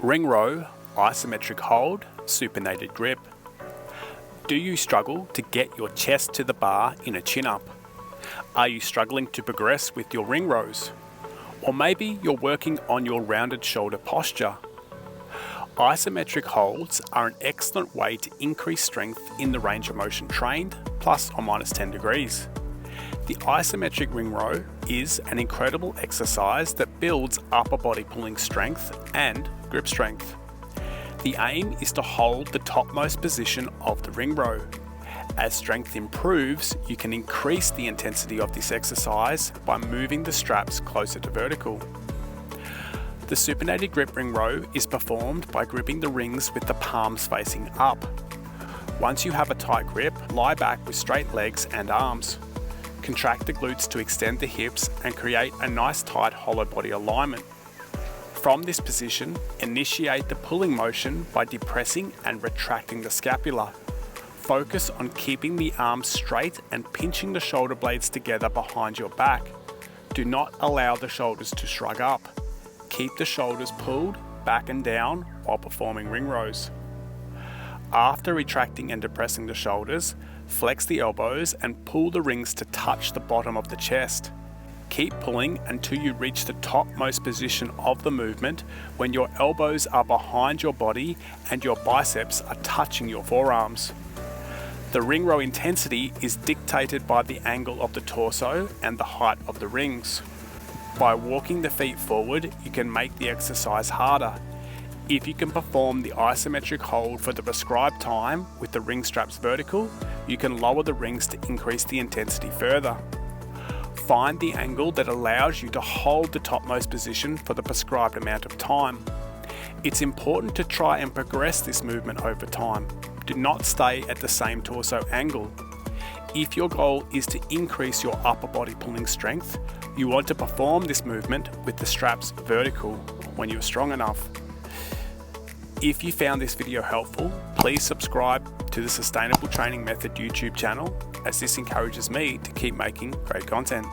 Ring row, isometric hold, supinated grip. Do you struggle to get your chest to the bar in a chin-up? Are you struggling to progress with your ring rows? Or maybe you're working on your rounded shoulder posture. Isometric holds are an excellent way to increase strength in the range of motion trained, plus or minus 10 degrees. The isometric ring row is an incredible exercise that builds upper body pulling strength and grip strength. The aim is to hold the topmost position of the ring row. As strength improves, you can increase the intensity of this exercise by moving the straps closer to vertical. The supinated grip ring row is performed by gripping the rings with the palms facing up. Once you have a tight grip, lie back with straight legs and arms. Contract the glutes to extend the hips and create a nice tight hollow body alignment. From this position, initiate the pulling motion by depressing and retracting the scapula. Focus on keeping the arms straight and pinching the shoulder blades together behind your back. Do not allow the shoulders to shrug up. Keep the shoulders pulled back and down while performing ring rows. After retracting and depressing the shoulders, flex the elbows and pull the rings to touch the bottom of the chest. Keep pulling until you reach the topmost position of the movement when your elbows are behind your body and your biceps are touching your forearms. The ring row intensity is dictated by the angle of the torso and the height of the rings. By walking the feet forward, you can make the exercise harder. If you can perform the isometric hold for the prescribed time with the ring straps vertical, you can lower the rings to increase the intensity further. Find the angle that allows you to hold the topmost position for the prescribed amount of time. It's important to try and progress this movement over time. Do not stay at the same torso angle. If your goal is to increase your upper body pulling strength, you want to perform this movement with the straps vertical when you're strong enough. If you found this video helpful, please subscribe to the Sustainable Training Method YouTube channel, as this encourages me to keep making great content.